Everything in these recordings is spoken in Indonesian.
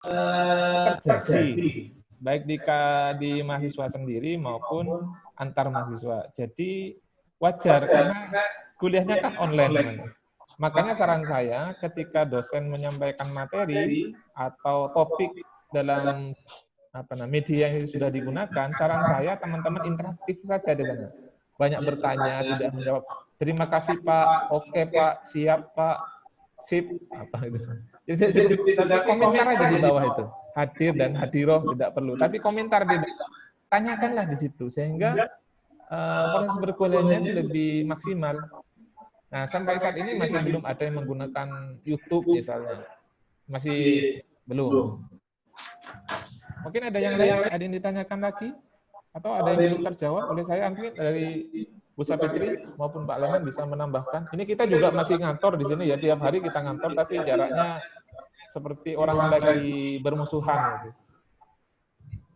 terjadi baik di mahasiswa sendiri maupun antar mahasiswa. Jadi wajar karena kuliahnya kan online, teman. Makanya saran saya ketika dosen menyampaikan materi atau topik dalam media yang sudah digunakan, saran saya teman-teman interaktif saja di sana. Banyak bertanya, tidak menjawab. Terima kasih Pak, oke Pak, siap Pak, sip, apa itu. Jadi cukup, tapi komentar aja di bawah itu. Hadir dan hadiroh tidak perlu, tapi komentar di bawah. Tanyakanlah di situ sehingga proses berkuliahnya itu lebih maksimal. Nah, sampai saat ini masih belum ada yang menggunakan YouTube misalnya. Masih belum. Mungkin ada yang lain, ada yang ditanyakan lagi? Atau ada yang belum terjawab oleh saya? Mungkin dari Bu Sapitri maupun Pak Leman bisa menambahkan. Ini kita juga masih ngantor di sini ya, tiap hari kita ngantor, tapi jaraknya seperti orang lagi bermusuhan gitu.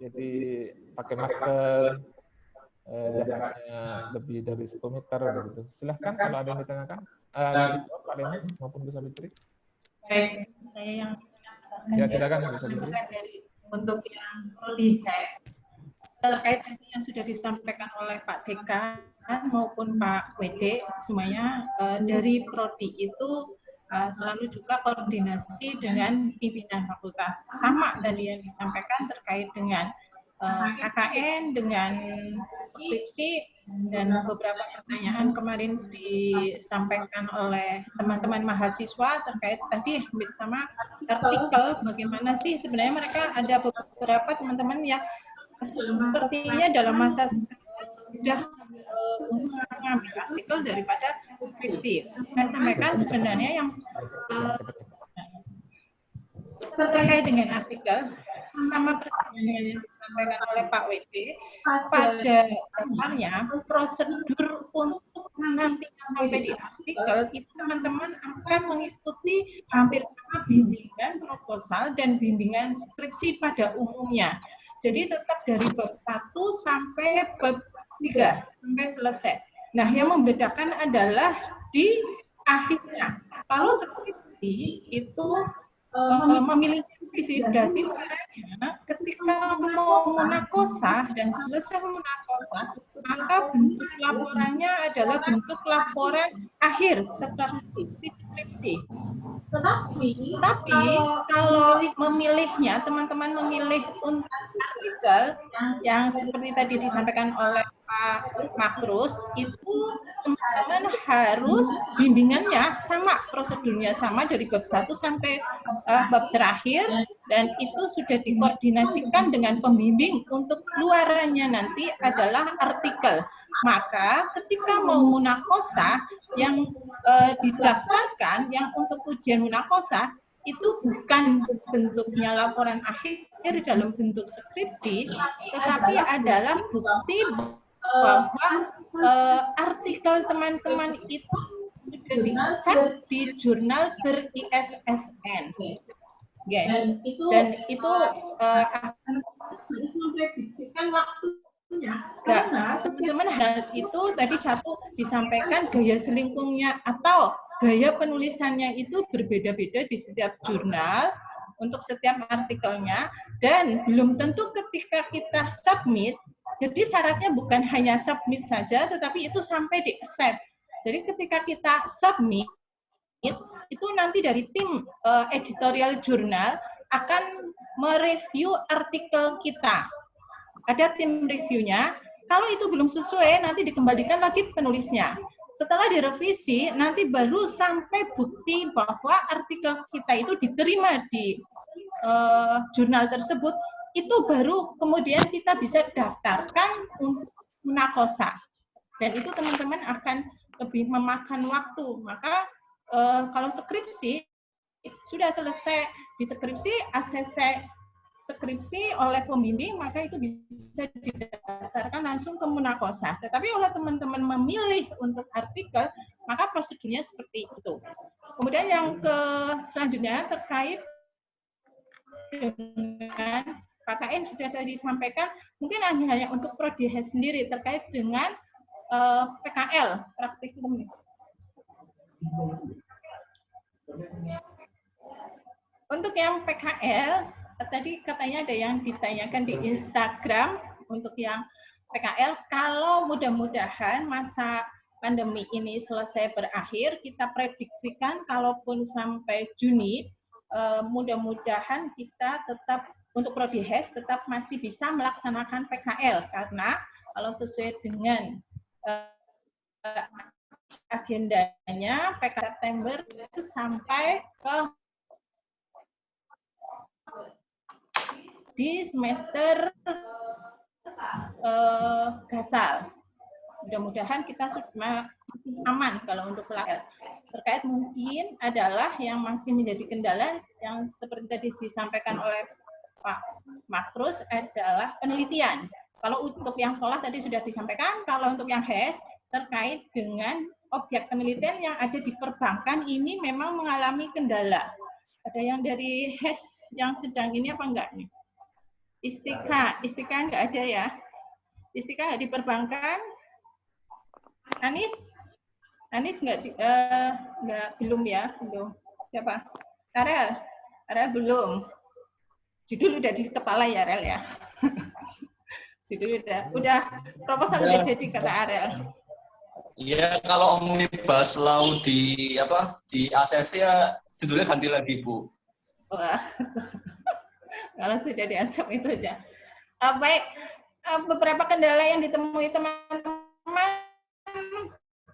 Jadi pakai masker, jaraknya lebih dari 1 meter begitu. Silahkan kalau ada yang ditanyakan, Pak Leman maupun Bu Sapitri. Baik, saya yang ya silakan Bu Sapitri. Untuk yang lebih terkait yang sudah disampaikan oleh Pak Dekan maupun Pak WD, semuanya dari Prodi itu selalu juga koordinasi dengan pimpinan fakultas. Sama tadi yang disampaikan terkait dengan KKN, dengan skripsi, dan beberapa pertanyaan kemarin disampaikan oleh teman-teman mahasiswa terkait tadi sama artikel, bagaimana sih sebenarnya mereka ada beberapa teman-teman yang sepertinya dalam masa sudah mengambil artikel daripada skripsi. Saya sampaikan sebenarnya yang terkait dengan artikel sama persis dengan yang disampaikan oleh Pak WD, pada dasarnya prosedur untuk nanti sampai di artikel itu teman-teman akan mengikuti hampir sama bimbingan proposal dan bimbingan skripsi pada umumnya. Jadi tetap dari bab 1 sampai bab 3 sampai selesai. Nah, yang membedakan adalah di akhirnya. Kalau skripsi itu memiliki visi, berarti ketika mau munakosah dan selesai munakosah, maka bentuk laporannya adalah bentuk laporan akhir seperti skripsi. Tetapi kalau memilihnya, teman-teman memilih untuk artikel yang seperti tadi disampaikan oleh Pak Makrus, itu teman-teman harus bimbingannya sama, prosedurnya sama dari bab 1 sampai bab terakhir, dan itu sudah dikoordinasikan dengan pembimbing untuk keluarannya nanti adalah artikel. Maka ketika mau munakosah yang didaftarkan, yang untuk ujian munakosah itu bukan bentuknya laporan akhir dalam bentuk skripsi, tetapi adalah bukti bahwa artikel teman-teman itu sudah di-set di jurnal ber-ISSN. Dan itu akan harus memprediksikan waktunya. Karena teman-teman hal itu tadi satu disampaikan gaya selingkungnya atau gaya penulisannya itu berbeda-beda di setiap jurnal untuk setiap artikelnya, dan belum tentu ketika kita submit, jadi syaratnya bukan hanya submit saja, tetapi itu sampai di accept. Jadi ketika kita submit, itu nanti dari tim editorial jurnal akan mereview artikel kita. Ada tim reviewnya. Kalau itu belum sesuai, nanti dikembalikan lagi penulisnya. Setelah direvisi, nanti baru sampai bukti bahwa artikel kita itu diterima di jurnal tersebut, itu baru kemudian kita bisa daftarkan untuk munakosah. Dan itu teman-teman akan lebih memakan waktu. Maka kalau skripsi sudah selesai di skripsi, ACC skripsi oleh pembimbing, maka itu bisa didaftarkan langsung ke munakosah. Tetapi oleh teman-teman memilih untuk artikel, maka prosedurnya seperti itu. Kemudian yang selanjutnya terkait dengan KKN sudah tadi disampaikan, mungkin hanya untuk prodi sendiri terkait dengan PKL, praktikum. Untuk yang PKL, tadi katanya ada yang ditanyakan di Instagram untuk yang PKL, kalau mudah-mudahan masa pandemi ini selesai berakhir, kita prediksikan kalaupun sampai Juni, mudah-mudahan kita tetap untuk Prodi HES tetap masih bisa melaksanakan PKL, karena kalau sesuai dengan agendanya PKL September sampai ke di semester gasal. Mudah-mudahan kita sudah masih aman kalau untuk PKL. Terkait mungkin adalah yang masih menjadi kendala yang seperti tadi disampaikan oleh Pak Makrus adalah penelitian. Kalau untuk yang sekolah tadi sudah disampaikan, kalau untuk yang HES terkait dengan objek penelitian yang ada di perbankan ini memang mengalami kendala. Ada yang dari HES yang sedang ini apa enggak nih? Istika enggak ada ya? Istika enggak di perbankan? Anis enggak belum ya? Belum. Siapa? Arel belum. Judul udah di kepala ya Arel ya. Judul udah proposal udah jadi kata Arel. Iya, kalau omnibus law di ACC ya judulnya ganti lagi, Bu. Wah. Kalau sudah diasap itu aja. Baik, beberapa kendala yang ditemui teman-teman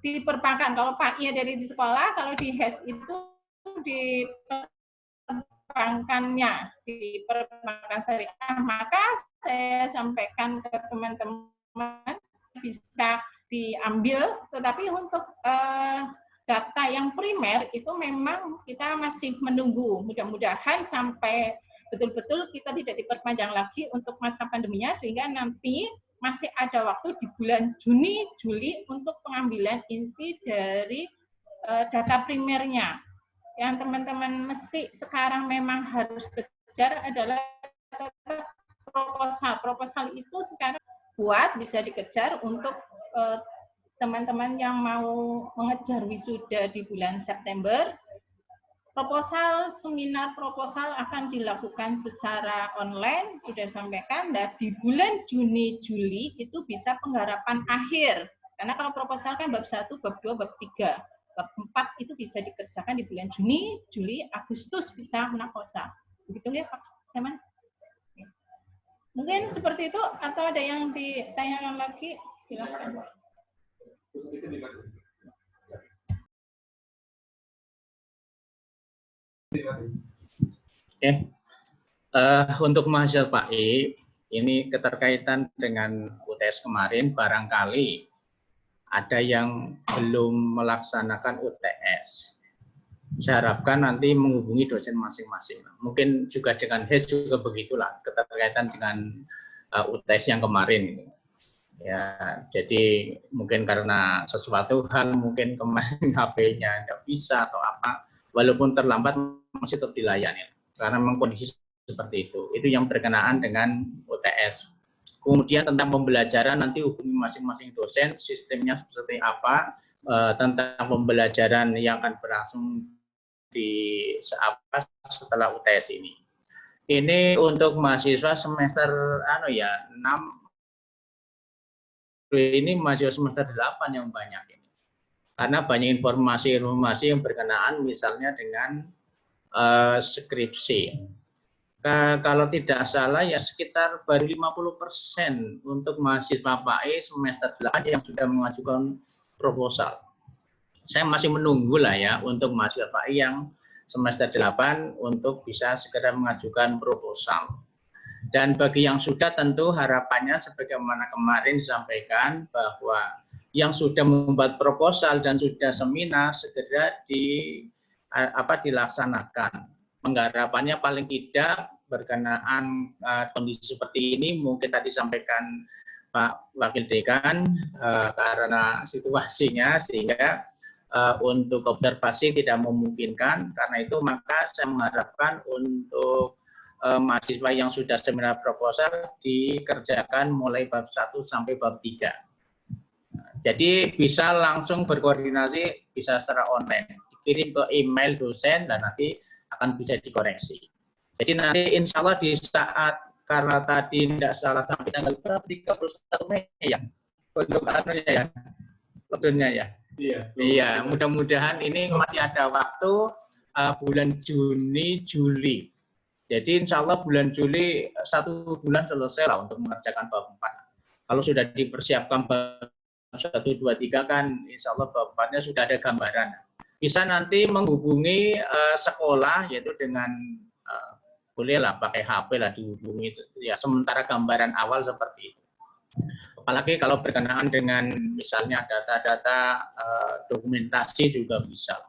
di perbankan. Kalau Pak-nya dari di sekolah, kalau di HES itu di perbankannya, di perbankan syariah, maka saya sampaikan ke teman-teman bisa diambil, tetapi untuk data yang primer itu memang kita masih menunggu. Mudah-mudahan sampai betul-betul kita tidak diperpanjang lagi untuk masa pandeminya, sehingga nanti masih ada waktu di bulan Juni, Juli untuk pengambilan inti dari data primernya. Yang teman-teman mesti sekarang memang harus kejar adalah proposal. Proposal itu sekarang buat bisa dikejar untuk teman-teman yang mau mengejar wisuda di bulan September. Proposal, seminar proposal akan dilakukan secara online, sudah disampaikan, dan di bulan Juni, Juli itu bisa penggarapan akhir. Karena kalau proposal kan bab 1, bab 2, bab 3. Bab 4 itu bisa dikerjakan di bulan Juni, Juli, Agustus bisa menakosa. Begitu ya Pak Heman? Mungkin seperti itu, atau ada yang ditanyakan lagi? Silakan. Oke, untuk mahasiswa PAI, ini keterkaitan dengan UTS kemarin, barangkali ada yang belum melaksanakan UTS. Saya harapkan nanti menghubungi dosen masing-masing. Mungkin juga dengan HES juga begitulah, keterkaitan dengan UTS yang kemarin. Ya, jadi mungkin karena sesuatu hal, mungkin kemarin HP-nya nggak bisa atau apa, walaupun terlambat masih tetap dilayani. Karena memang kondisi seperti itu. Itu yang berkenaan dengan UTS. Kemudian tentang pembelajaran nanti hubungi masing-masing dosen, sistemnya seperti apa, tentang pembelajaran yang akan berlangsung di setelah UTS ini. Ini untuk mahasiswa semester 6, ini mahasiswa semester 8 yang banyak ini. Karena banyak informasi-informasi yang berkenaan misalnya dengan skripsi. Kalau tidak salah ya sekitar baru 50% untuk mahasiswa PAI semester 8 yang sudah mengajukan proposal. Saya masih menunggu lah ya untuk mahasiswa PAI yang semester 8 untuk bisa segera mengajukan proposal. Dan bagi yang sudah tentu harapannya sebagaimana kemarin disampaikan bahwa yang sudah membuat proposal dan sudah seminar segera dilaksanakan. Penggarapannya paling tidak berkenaan kondisi seperti ini mungkin tadi disampaikan Pak Wakil Dekan karena situasinya sehingga untuk observasi tidak memungkinkan. Karena itu maka saya mengharapkan untuk mahasiswa yang sudah seminar proposal dikerjakan mulai bab 1 sampai bab 3. Jadi bisa langsung berkoordinasi, bisa secara online, dikirim ke email dosen dan nanti akan bisa dikoreksi. Jadi nanti insya Allah di saat, karena tadi tidak salah sampai tanggal berapa, 31 Mei ya, untuk anunya ya, lockdownnya ya. Iya, mudah-mudahan ini masih ada waktu bulan Juni, Juli. Jadi insya Allah bulan Juli 1 bulan selesai lah untuk mengerjakan bab 4. Kalau sudah dipersiapkan bab 1, 2, 3 kan insya Allah bab 4-nya sudah ada gambaran. Bisa nanti menghubungi sekolah, yaitu dengan bolehlah pakai HP lah dihubungi, ya sementara gambaran awal seperti itu. Apalagi kalau berkenaan dengan misalnya data-data dokumentasi juga bisa.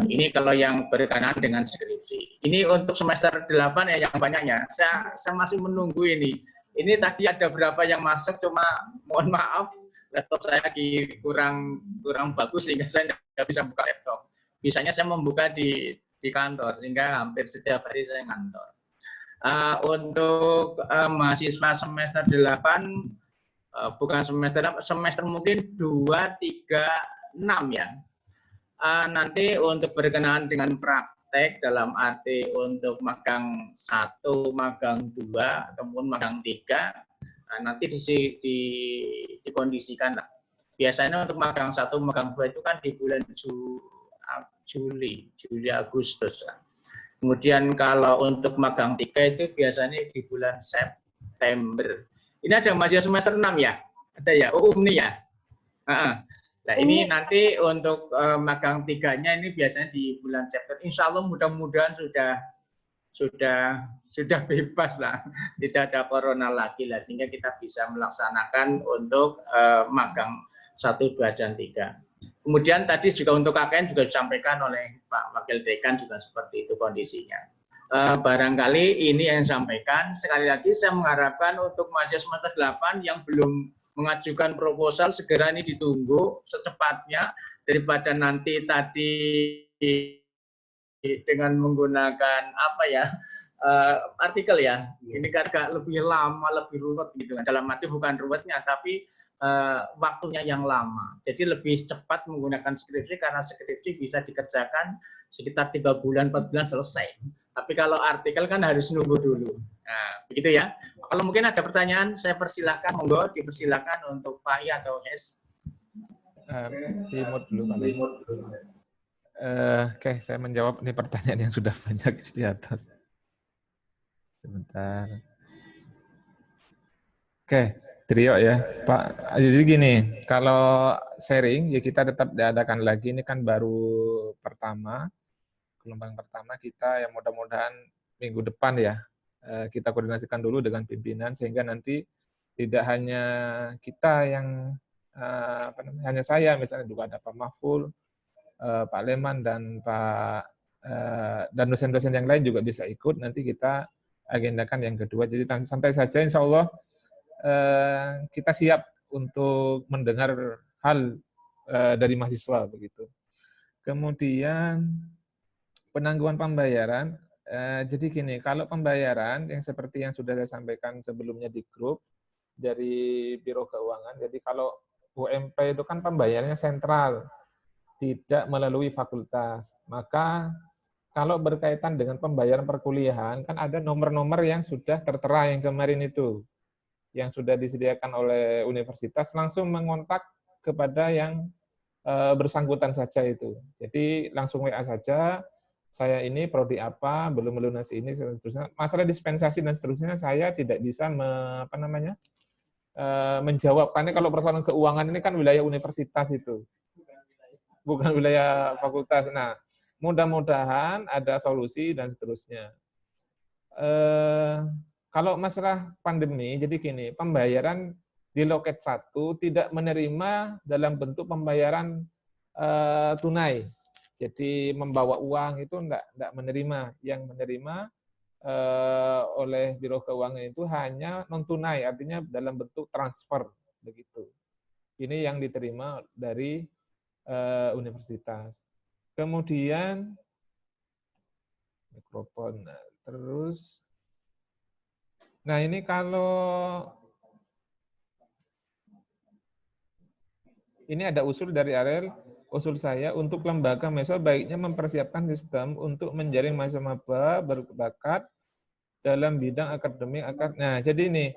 Ini kalau yang berkenaan dengan skripsi. Ini untuk semester 8 ya yang banyaknya. Saya masih menunggu ini. Ini tadi ada berapa yang masuk, cuma mohon maaf laptop saya lagi kurang bagus sehingga saya tidak bisa buka laptop. Biasanya saya membuka di kantor sehingga hampir setiap hari saya ngantor. Untuk mahasiswa semester 8 bukan semester mungkin 2, 3, 6 ya. Nanti untuk berkenaan dengan praktek dalam arti untuk magang 1, magang 2, ataupun magang 3, nanti dikondisikan lah. Biasanya untuk magang 1, magang 2 itu kan di bulan Juli, Agustus. Kemudian kalau untuk magang 3 itu biasanya di bulan September. Ini ada mahasiswa semester 6 ya? Ada ya? Nih ya? Nah ini nanti untuk magang 3-nya ini biasanya di bulan September. Insya Allah mudah-mudahan sudah bebas lah, tidak ada corona lagi lah, sehingga kita bisa melaksanakan untuk magang 1, 2, dan 3. Kemudian tadi juga untuk KKN juga disampaikan oleh Pak Wakil Dekan juga seperti itu kondisinya. Barangkali ini yang disampaikan. Sekali lagi saya mengharapkan untuk mahasiswa semester 8 yang belum mengajukan proposal segera ini ditunggu secepatnya, daripada nanti tadi dengan menggunakan apa ya artikel ya, ini kan agak lebih lama, lebih ruwet gitu kan. Dalam arti bukan ruwetnya tapi waktunya yang lama. Jadi lebih cepat menggunakan skripsi karena skripsi bisa dikerjakan sekitar 3 bulan, 4 bulan selesai. Tapi kalau artikel kan harus nunggu dulu. Nah, begitu ya. Kalau mungkin ada pertanyaan, saya persilahkan, monggo dipersilahkan untuk Pak I atau S. Timur dulu paling. Oke, saya menjawab ini pertanyaan yang sudah banyak di atas. Sebentar. Oke, Trio ya, Pak. Jadi gini, kalau sharing ya kita tetap diadakan lagi. Ini kan baru pertama, gelombang pertama kita yang mudah-mudahan minggu depan ya kita koordinasikan dulu dengan pimpinan sehingga nanti tidak hanya kita yang hanya saya, misalnya juga ada Pak Mahful, Pak Leman dan Pak dan dosen-dosen yang lain juga bisa ikut. Nanti kita agendakan yang kedua. Jadi santai saja, insya Allah kita siap untuk mendengar hal dari mahasiswa begitu. Kemudian penangguhan pembayaran. Jadi gini, kalau pembayaran yang seperti yang sudah saya sampaikan sebelumnya di grup dari Biro Keuangan. Jadi kalau UMP itu kan pembayarannya sentral, tidak melalui fakultas. Maka kalau berkaitan dengan pembayaran perkuliahan, kan ada nomor-nomor yang sudah tertera yang kemarin itu, yang sudah disediakan oleh universitas, langsung mengontak kepada yang bersangkutan saja itu. Jadi langsung WA saja, saya ini prodi apa, belum melunasi ini, dan seterusnya. Masalah dispensasi dan seterusnya saya tidak bisa menjawab, karena kalau persoalan keuangan ini kan wilayah universitas itu, bukan wilayah fakultas. Nah, mudah-mudahan ada solusi dan seterusnya. Kalau masalah pandemi, jadi gini, pembayaran di loket 1 tidak menerima dalam bentuk pembayaran tunai. Jadi membawa uang itu enggak menerima. Yang menerima oleh Biro Keuangan itu hanya non tunai, artinya dalam bentuk transfer begitu. Ini yang diterima dari universitas. Kemudian mikrofon, terus, nah ini kalau ini ada usul dari Ariel, usul saya untuk lembaga mahasiswa baiknya mempersiapkan sistem untuk menjaring mahasiswa maba berbakat dalam bidang akademik. Nah, jadi ini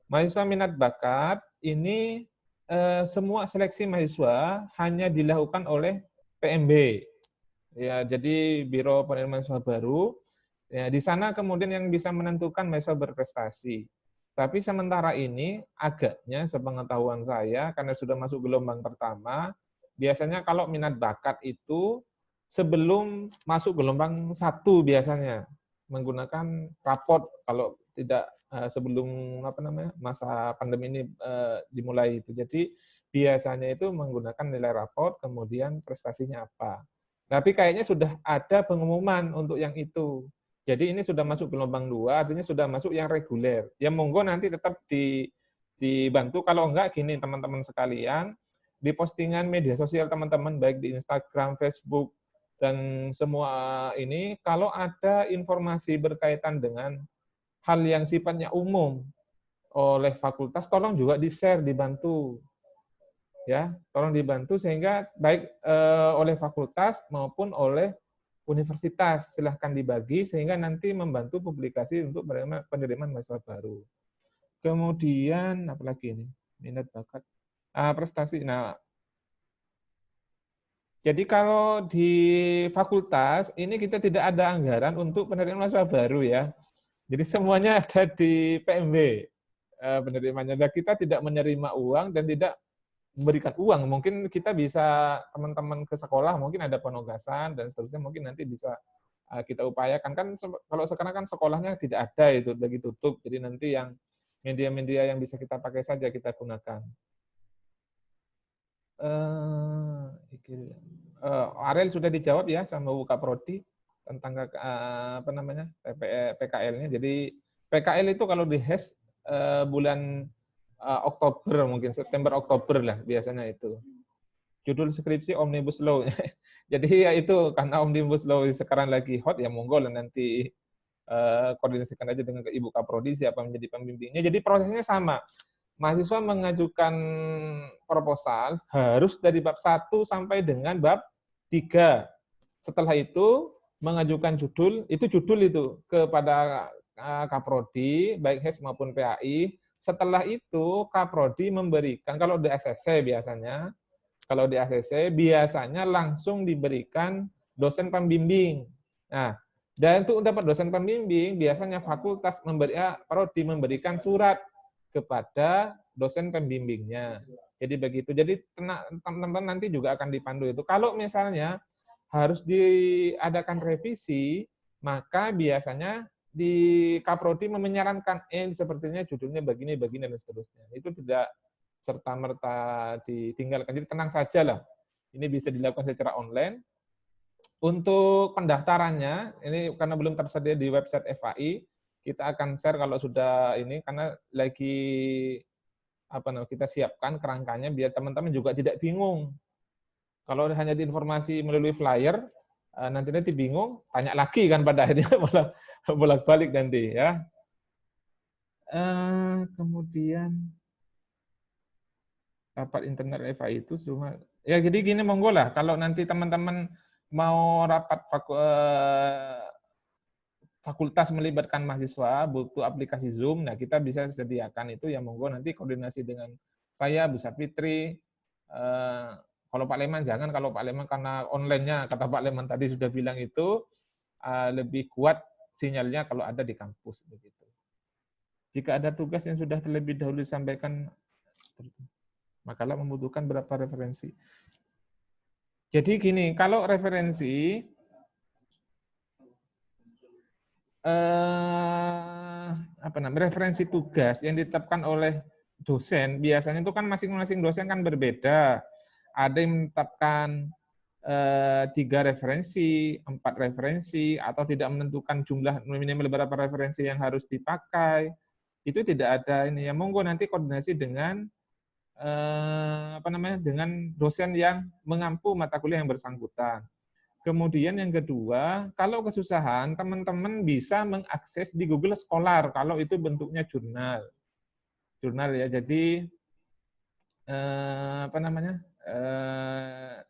mahasiswa minat bakat ini semua seleksi mahasiswa hanya dilakukan oleh PMB. Ya, jadi Biro Penerimaan Mahasiswa Baru. Ya, di sana kemudian yang bisa menentukan mahasiswa berprestasi. Tapi sementara ini agaknya sepengetahuan saya karena sudah masuk gelombang pertama, biasanya kalau minat bakat itu sebelum masuk gelombang 1 biasanya menggunakan raport kalau tidak sebelum masa pandemi ini dimulai itu. Jadi biasanya itu menggunakan nilai raport kemudian prestasinya apa. Tapi kayaknya sudah ada pengumuman untuk yang itu. Jadi ini sudah masuk gelombang 2, artinya sudah masuk yang reguler. Ya monggo nanti tetap dibantu, kalau enggak gini teman-teman sekalian, di postingan media sosial teman-teman, baik di Instagram, Facebook, dan semua ini, kalau ada informasi berkaitan dengan hal yang sifatnya umum oleh fakultas, tolong juga di-share, dibantu. Ya, tolong dibantu sehingga baik oleh fakultas maupun oleh universitas, silahkan dibagi sehingga nanti membantu publikasi untuk penerimaan mahasiswa baru. Kemudian apalagi ini minat bakat, prestasi. Nah, jadi kalau di fakultas ini kita tidak ada anggaran untuk penerimaan mahasiswa baru ya. Jadi semuanya ada di PMB penerimaannya. Dan kita tidak menerima uang dan tidak memberikan uang. Mungkin kita bisa teman-teman ke sekolah mungkin ada penugasan dan seterusnya, mungkin nanti bisa kita upayakan. Kan kalau sekarang kan sekolahnya tidak ada, itu lagi tutup, jadi nanti yang media-media yang bisa kita pakai saja kita gunakan. Ariel sudah dijawab ya sama Bu Kaprodi tentang PKL-nya. Jadi PKL itu kalau di HES bulan Oktober, mungkin September Oktober lah biasanya itu. Judul skripsi Omnibus Law. Jadi ya itu karena Omnibus Law sekarang lagi hot, ya monggo lah nanti koordinasikan aja dengan Ibu Kaprodi siapa menjadi pembimbingnya. Jadi prosesnya sama. Mahasiswa mengajukan proposal harus dari bab 1 sampai dengan bab 3. Setelah itu mengajukan judul itu kepada Kaprodi, baik HES maupun PAI. Setelah itu Kaprodi memberikan, kalau di ACC biasanya langsung diberikan dosen pembimbing. Nah, dan untuk dapat dosen pembimbing biasanya fakultas prodi memberikan surat kepada dosen pembimbingnya. Jadi begitu. Jadi teman-teman nanti juga akan dipandu itu. Kalau misalnya harus diadakan revisi, maka biasanya di Kaprodi menyarankan sepertinya judulnya begini dan seterusnya. Itu tidak serta-merta ditinggalkan. Jadi tenang saja lah. Ini bisa dilakukan secara online. Untuk pendaftarannya, ini karena belum tersedia di website FAI, kita akan share kalau sudah ini, karena lagi kita siapkan kerangkanya biar teman-teman juga tidak bingung. Kalau hanya diinformasi melalui flyer, nanti bingung, tanya lagi kan pada akhirnya malah bolak-balik nanti ya. Kemudian rapat internal FAI itu cuma ya, jadi gini monggo lah kalau nanti teman-teman mau rapat fakultas melibatkan mahasiswa butuh aplikasi Zoom, nah kita bisa sediakan itu ya, monggo nanti koordinasi dengan saya, Bu Sapitri. Kalau Pak Leman jangan, kalau Pak Leman karena online-nya kata Pak Leman tadi sudah bilang itu lebih kuat sinyalnya kalau ada di kampus begitu. Jika ada tugas yang sudah terlebih dahulu disampaikan, makalah membutuhkan berapa referensi. Jadi gini, kalau referensi referensi tugas yang ditetapkan oleh dosen, biasanya itu kan masing-masing dosen kan berbeda. Ada yang menetapkan 3 referensi, 4 referensi, atau tidak menentukan jumlah minimal berapa referensi yang harus dipakai. Itu tidak ada ini ya. Monggo nanti koordinasi dengan dengan dosen yang mengampu mata kuliah yang bersangkutan. Kemudian yang kedua, kalau kesusahan, teman-teman bisa mengakses di Google Scholar kalau itu bentuknya jurnal. Jurnal ya. Jadi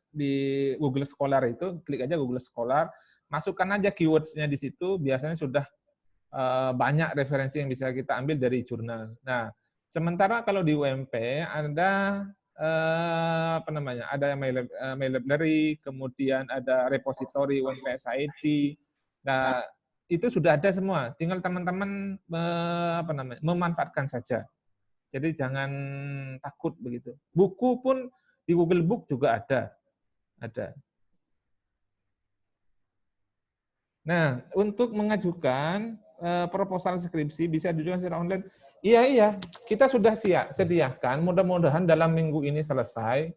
di Google Scholar itu, klik aja Google Scholar, masukkan aja keywords-nya di situ, biasanya sudah banyak referensi yang bisa kita ambil dari jurnal. Nah, sementara kalau di UMP ada apa namanya? Ada My Library, kemudian ada repository UMP SID. Nah, itu sudah ada semua. Tinggal teman-teman apa namanya? Memanfaatkan saja. Jadi jangan takut begitu. Buku pun di Google Book juga ada. Ada. Nah, untuk mengajukan proposal skripsi bisa diajukan secara online. Iya, kita sudah sediakan. Mudah-mudahan dalam minggu ini selesai.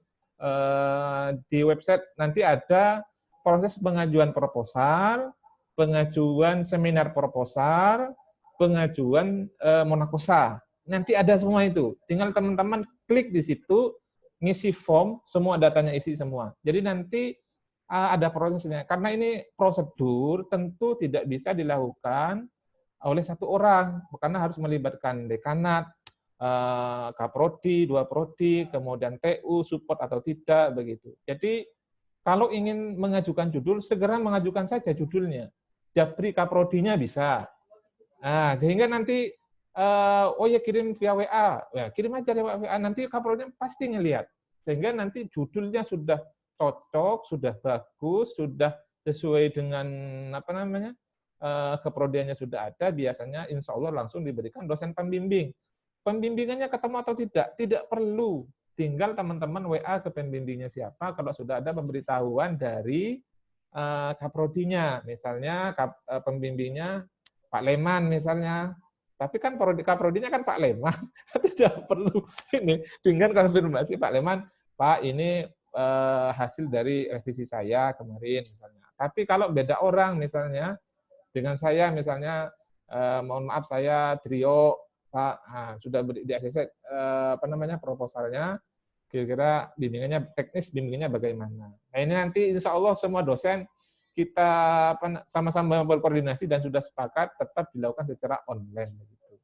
Di website nanti ada proses pengajuan proposal, pengajuan seminar proposal, pengajuan monakosa. Nanti ada semua itu. Tinggal teman-teman klik di situ, ngisi form, semua datanya isi semua. Jadi nanti ada prosesnya. Karena ini prosedur tentu tidak bisa dilakukan oleh satu orang, karena harus melibatkan dekanat, kaprodi, 2 prodi, kemudian TU, support atau tidak, begitu. Jadi kalau ingin mengajukan judul, segera mengajukan saja judulnya. Japri kaprodinya bisa. Nah, sehingga nanti, oh ya kirim via WA, ya kirim aja lewat WA, nanti kaprodinya pasti ngelihat. Sehingga nanti judulnya sudah cocok, sudah bagus, sudah sesuai dengan apa namanya keprodiannya sudah ada, biasanya insya Allah langsung diberikan dosen pembimbing. Pembimbingannya ketemu atau tidak perlu. Tinggal teman-teman WA ke pembimbingnya siapa, kalau sudah ada pemberitahuan dari kaprodinya. Misalnya pembimbingnya Pak Leman misalnya. Tapi kan kaprodinya kan Pak Leman. Tidak perlu ini. Tinggal konfirmasi Pak Leman, Pak ini hasil dari revisi saya kemarin misalnya. Tapi kalau beda orang misalnya, dengan saya misalnya, mohon maaf saya Trio, Pak, sudah di ACC apa namanya proposalnya, kira-kira bimbingannya teknis, bimbingannya bagaimana. Nah ini nanti insya Allah semua dosen kita sama-sama berkoordinasi dan sudah sepakat tetap dilakukan secara online. Begitu.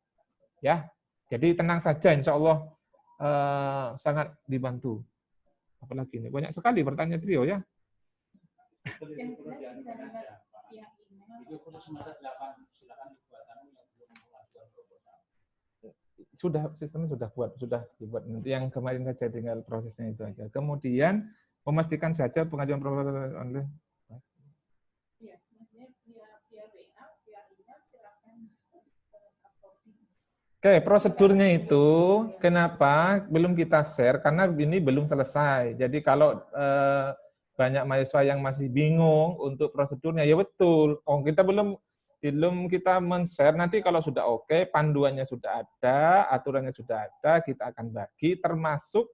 Ya, jadi tenang saja, insya Allah sangat dibantu. Apalagi ini banyak sekali pertanyaan Trio ya. Yang jelas bisa lewat pihak email. Sudah, sistemnya sudah dibuat. Nanti yang kemarin saja tinggal prosesnya itu aja. Kemudian memastikan saja pengajuan proposal online. Iya, maksudnya via WA, via email silakan. Oke, prosedurnya itu kenapa belum kita share? Karena ini belum selesai. Jadi kalau banyak mahasiswa yang masih bingung untuk prosedurnya, ya betul. Oh, kita belum kita men-share. Nanti kalau sudah oke, panduannya sudah ada, aturannya sudah ada, kita akan bagi. Termasuk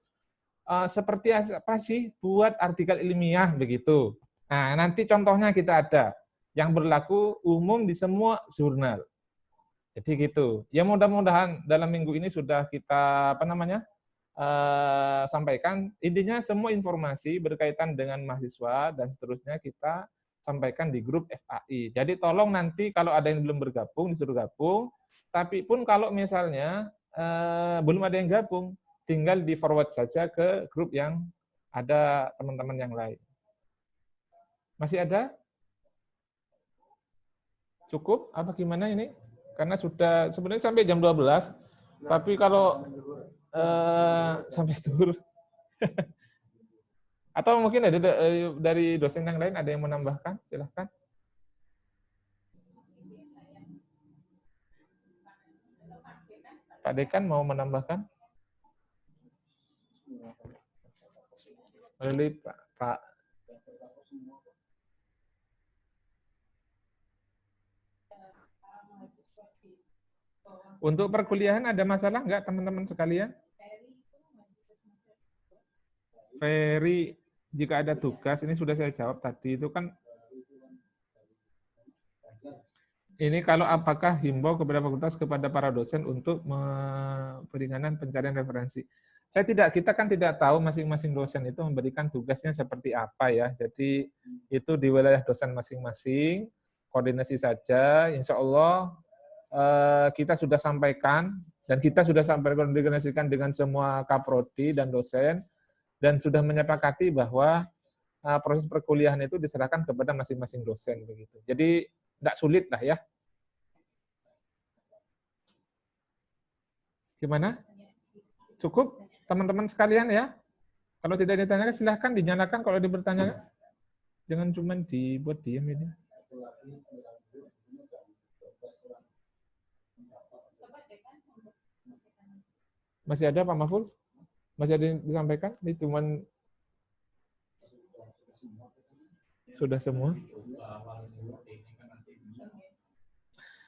seperti apa sih buat artikel ilmiah begitu. Nah, nanti contohnya kita ada yang berlaku umum di semua jurnal. Jadi gitu. Ya mudah-mudahan dalam minggu ini sudah kita apa namanya sampaikan. Intinya semua informasi berkaitan dengan mahasiswa dan seterusnya kita sampaikan di grup FAI. Jadi tolong nanti kalau ada yang belum bergabung disuruh gabung. Tapi pun kalau misalnya belum ada yang gabung, tinggal di forward saja ke grup yang ada teman-teman yang lain. Masih ada? Cukup? Apa gimana ini? Karena sudah sebenarnya sampai jam 12, tapi kalau sampai zuhur. Atau mungkin ada dari dosen yang lain ada yang menambahkan, silahkan. Pak Dekan mau menambahkan? Oleh Pak. Untuk perkuliahan ada masalah nggak teman-teman sekalian? Ferry, jika ada tugas, ini sudah saya jawab tadi, itu kan ini kalau apakah himbau kepada fakultas kepada para dosen untuk peringanan pencarian referensi. Kita kan tidak tahu masing-masing dosen itu memberikan tugasnya seperti apa ya. Jadi itu di wilayah dosen masing-masing, koordinasi saja, insya Allah kita sudah sampaikan dan kita sudah sampaikan koordinasikan dengan semua kaprodi dan dosen dan sudah menyepakati bahwa proses perkuliahan itu diserahkan kepada masing-masing dosen begitu. Jadi tidak sulit lah ya. Gimana? Cukup teman-teman sekalian ya? Kalau tidak ditanyakan silahkan dinyalakan kalau dipertanyakan. Jangan cuma dibuat diam ini. Masih ada Pak Mahfud? Masih ada yang disampaikan? Ini cuman sudah semua.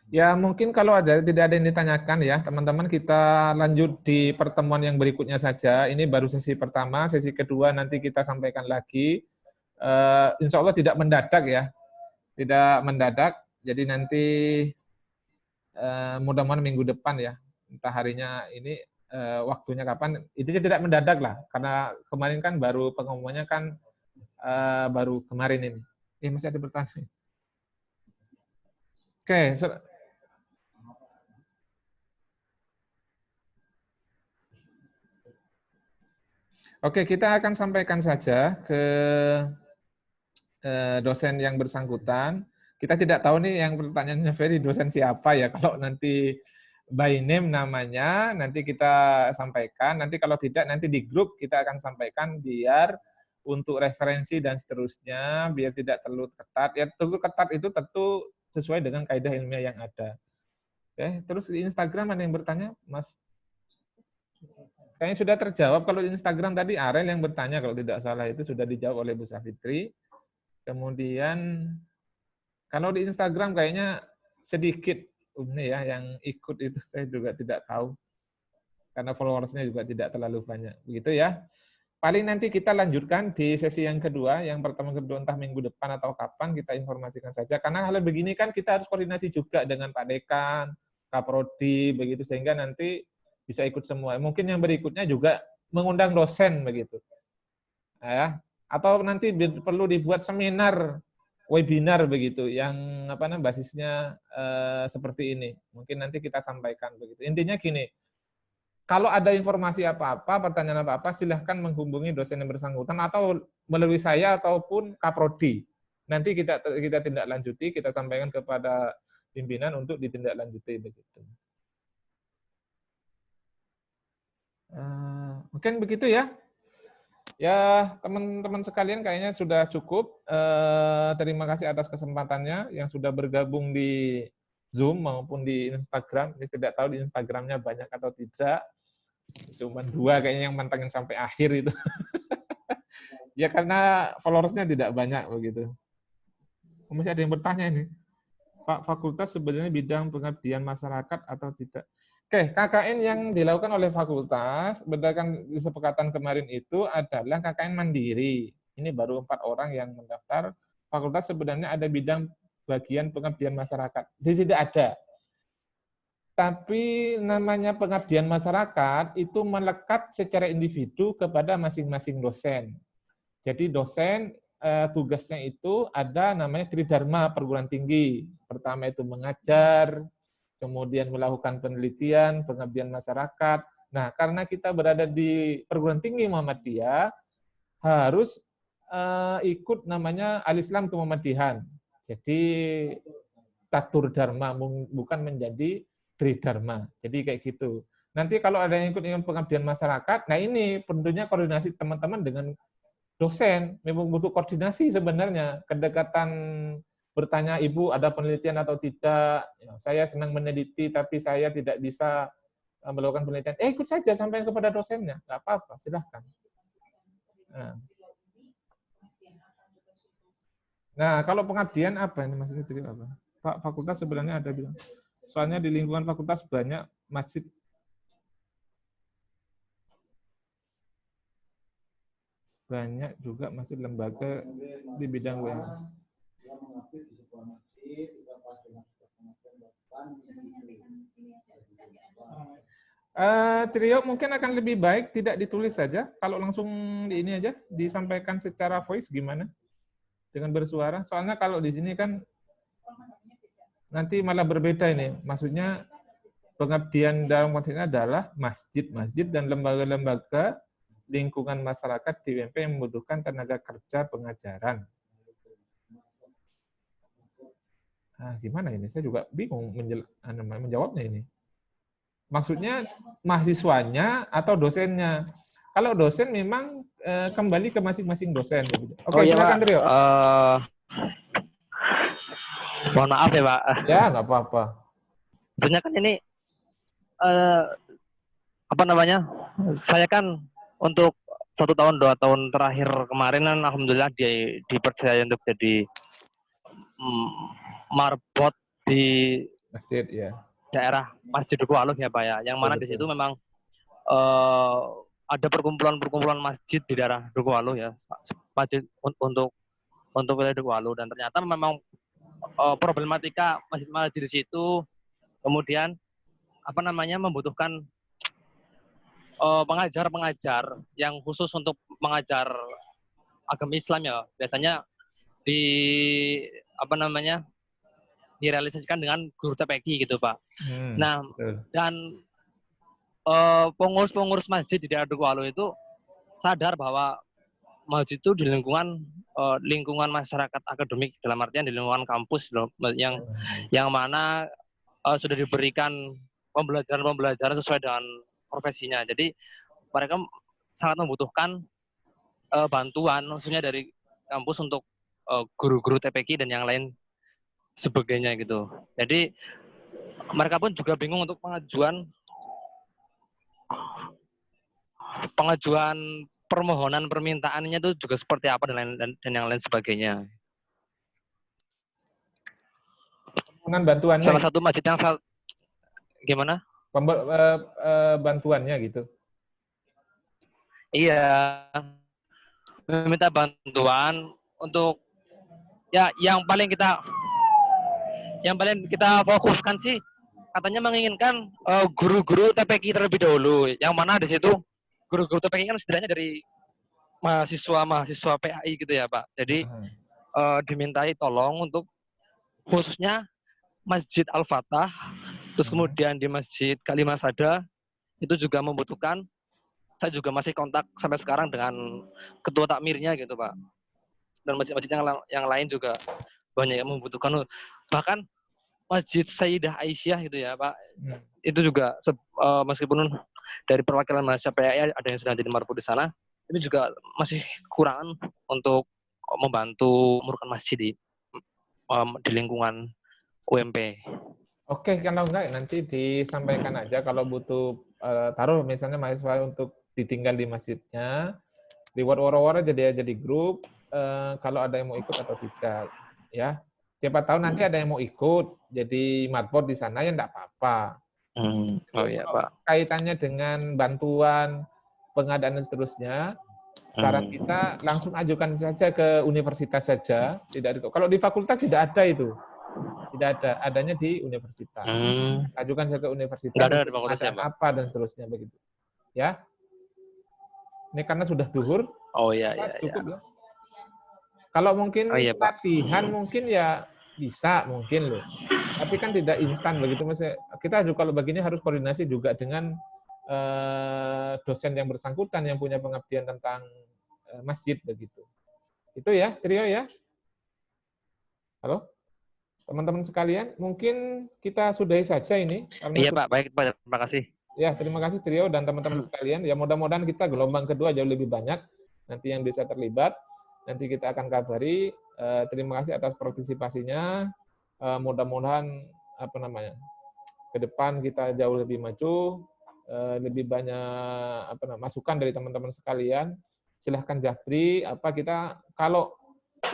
Ya mungkin kalau tidak ada yang ditanyakan ya teman-teman, kita lanjut di pertemuan yang berikutnya saja. Ini baru sesi pertama, sesi kedua nanti kita sampaikan lagi. Insya Allah tidak mendadak ya, tidak mendadak. Jadi nanti mudah-mudahan minggu depan ya, entah harinya ini waktunya kapan. Intinya tidak mendadak lah, karena kemarin kan baru pengumumannya kan baru kemarin ini. Masih ada pertanyaan. Oke. Oke, kita akan sampaikan saja ke dosen yang bersangkutan. Kita tidak tahu nih yang pertanyaannya Ferry dosen siapa ya. Kalau nanti by name namanya, nanti kita sampaikan. Nanti kalau tidak, nanti di grup kita akan sampaikan biar untuk referensi dan seterusnya, biar tidak terlalu ketat. Ya tentu ketat itu tentu sesuai dengan kaidah ilmiah yang ada. Oke, terus di Instagram ada yang bertanya, Mas? Kayaknya sudah terjawab. Kalau di Instagram tadi Arel yang bertanya, kalau tidak salah itu sudah dijawab oleh Bu Safitri. Kemudian kalau di Instagram kayaknya sedikit ini ya yang ikut itu, saya juga tidak tahu. Karena followersnya juga tidak terlalu banyak. Begitu ya. Paling nanti kita lanjutkan di sesi yang kedua, yang pertama kedua entah minggu depan atau kapan kita informasikan saja. Karena hal begini kan kita harus koordinasi juga dengan Pak Dekan, Kaprodi, begitu sehingga nanti bisa ikut semua. Mungkin yang berikutnya juga mengundang dosen begitu. Ya, atau nanti perlu dibuat seminar, webinar begitu yang basisnya seperti ini. Mungkin nanti kita sampaikan begitu. Intinya gini, kalau ada informasi apa-apa, pertanyaan apa-apa, silahkan menghubungi dosen yang bersangkutan atau melalui saya ataupun Kaprodi. Nanti kita tindak lanjuti, kita sampaikan kepada pimpinan untuk ditindaklanjuti begitu. Mungkin begitu ya. Ya, teman-teman sekalian kayaknya sudah cukup. Terima kasih atas kesempatannya yang sudah bergabung di Zoom maupun di Instagram. Ini tidak tahu di Instagramnya banyak atau tidak. Cuman 2 kayaknya yang mantengin sampai akhir itu. Ya karena followersnya tidak banyak begitu. Masih ada yang bertanya ini. Pak, fakultas sebenarnya bidang pengabdian masyarakat atau tidak? Oke, KKN yang dilakukan oleh fakultas berdasarkan kesepakatan kemarin itu adalah KKN mandiri. Ini baru 4 orang yang mendaftar. Fakultas sebenarnya ada bidang bagian pengabdian masyarakat. Jadi tidak ada. Tapi namanya pengabdian masyarakat itu melekat secara individu kepada masing-masing dosen. Jadi dosen tugasnya itu ada namanya tridharma perguruan tinggi. Pertama itu mengajar, kemudian melakukan penelitian, pengabdian masyarakat. Nah, karena kita berada di perguruan tinggi Muhammadiyah, harus ikut namanya Al-Islam Kemuhammadihan. Jadi, tatur dharma, bukan menjadi tridharma. Jadi kayak gitu. Nanti kalau ada yang ikut dengan pengabdian masyarakat, nah ini tentunya koordinasi teman-teman dengan dosen. Memang butuh koordinasi sebenarnya. Kedekatan bertanya, Ibu ada penelitian atau tidak? Ya, saya senang meneliti, tapi saya tidak bisa melakukan penelitian. Ikut saja sampai kepada dosennya, nggak apa-apa, silahkan. Nah, kalau pengabdian apa ini maksudnya? Apa? Pak, fakultas sebenarnya ada bilang. Soalnya di lingkungan fakultas banyak masjid. Banyak juga masjid lembaga di bidang WM. Trio mungkin akan lebih baik tidak ditulis saja, kalau langsung di ini aja disampaikan secara voice gimana dengan bersuara. Soalnya kalau di sini kan nanti malah berbeda ini. Maksudnya pengabdian dalam konteksnya adalah masjid-masjid dan lembaga-lembaga lingkungan masyarakat di UMP yang membutuhkan tenaga kerja pengajaran. Nah, gimana ini? Saya juga bingung menjawabnya ini. Maksudnya mahasiswanya atau dosennya? Kalau dosen memang kembali ke masing-masing dosen. Oke, iya, silakan Pak. Trio. Mohon maaf ya, Pak. Ya, nggak apa-apa. Sebenarnya kan ini apa namanya? Saya kan untuk 1 tahun 2 tahun terakhir kemarin kan alhamdulillah dipercaya untuk jadi marbot di masjid ya. Daerah Masjid Duku Aluh ya Pak ya. Yang mana di situ memang ada perkumpulan masjid di daerah Duku Aluh ya. Masjid untuk wilayah Duku Aluh, dan ternyata memang problematika masjid-masjid di situ kemudian apa namanya membutuhkan pengajar yang khusus untuk mengajar agama Islam ya. Biasanya direalisasikan dengan guru TPQ gitu Pak. Nah, betul. Dan pengurus masjid di daerah Duku Aluh itu sadar bahwa masjid itu di lingkungan masyarakat akademik, dalam artian di lingkungan kampus yang mana sudah diberikan pembelajaran sesuai dengan profesinya. Jadi mereka sangat membutuhkan bantuan khususnya dari kampus untuk guru-guru TPQ dan yang lain sebagainya gitu. Jadi mereka pun juga bingung untuk pengajuan permohonan permintaannya itu juga seperti apa dan yang lain sebagainya. Dengan bantuannya. Salah satu masjid yang gimana? Bantuannya gitu. Iya, meminta bantuan untuk ya yang paling kita fokuskan sih katanya menginginkan guru-guru TPQ terlebih dahulu, yang mana di situ guru-guru TPQ kan setidaknya dari mahasiswa PAI gitu ya Pak. Jadi dimintai tolong untuk khususnya Masjid Al-Fatah, terus kemudian di Masjid Kalimasada itu juga membutuhkan. Saya juga masih kontak sampai sekarang dengan ketua takmirnya gitu Pak. Dan masjid-masjid yang lain juga banyak yang membutuhkan. Bahkan Masjid Sayyidah Aisyah gitu ya Pak. Itu juga meskipun dari perwakilan mahasiswa PAI ada yang sudah jadi marbot di sana, ini juga masih kurang untuk membantu merukan masjid di lingkungan UMP. Oke, kalau enggak nanti disampaikan aja kalau butuh taruh misalnya mahasiswa untuk ditinggal di masjidnya, reward war jadi grup, kalau ada yang mau ikut atau tidak, ya. Siapa tahu nanti ada yang mau ikut jadi marbot di sana ya enggak apa-apa. Oh iya Pak. Kaitannya dengan bantuan pengadaan dan seterusnya, saran kita langsung ajukan saja ke universitas saja, kalau di fakultas tidak ada itu. Tidak ada, adanya di universitas. Ajukan saja ke universitas. Nggak ada di fakultas ya, Pak. Apa dan seterusnya begitu. Ya. Ini karena sudah duhur. Oh iya cukup ya. Kalau mungkin latihan mungkin ya bisa mungkin loh. Tapi kan tidak instan begitu Mas. Kita juga kalau begini harus koordinasi juga dengan dosen yang bersangkutan yang punya pengabdian tentang masjid begitu. Itu ya, Trio ya. Halo? Teman-teman sekalian, mungkin kita sudahi saja ini. Iya Pak, baik Pak, terima kasih. Ya, terima kasih Trio dan teman-teman sekalian. Ya mudah-mudahan kita gelombang kedua jauh lebih banyak nanti yang bisa terlibat. Nanti kita akan kabari. Terima kasih atas partisipasinya. Mudah-mudahan ke depan kita jauh lebih maju, lebih banyak masukan dari teman-teman sekalian. Silahkan japri kalau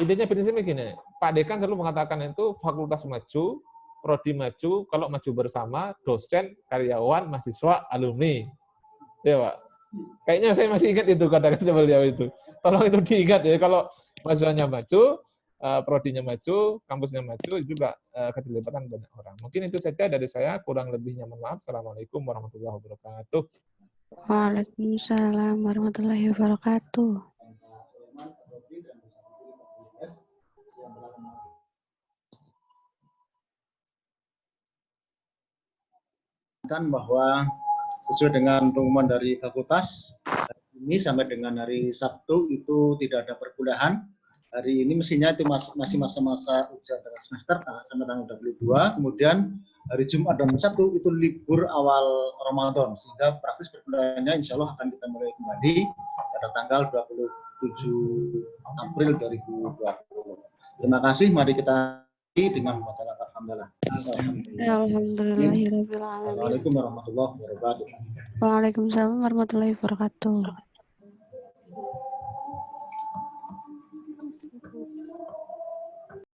idenya prinsipnya gini, Pak Dekan selalu mengatakan itu fakultas maju, prodi maju, kalau maju bersama dosen, karyawan, mahasiswa, alumni. Ya Pak. Kayaknya saya masih ingat itu kata-kata beliau itu. Tolong itu diingat ya, kalau mahasiswanya maju, prodinya maju, kampusnya maju, juga keterlibatan banyak orang. Mungkin itu saja dari saya, kurang lebihnya mohon maaf. Assalamualaikum warahmatullahi wabarakatuh. Waalaikumsalam warahmatullahi wabarakatuh. Bahwa sesuai dengan pengumuman dari fakultas ini sampai dengan hari Sabtu itu tidak ada perkuliahan. Hari ini mestinya itu masih masa-masa ujian tengah semester sampai tanggal 22. Kemudian hari Jumat dan Sabtu itu libur awal Ramadan, sehingga praktis perkuliahannya insya Allah akan kita mulai kembali pada tanggal 27 April 2020. Terima kasih. Mari kita dengan masalah alhamdulillah. Alhamdulillahirabbil alamin. Assalamualaikum warahmatullahi wabarakatuh. Waalaikumsalam warahmatullahi wabarakatuh.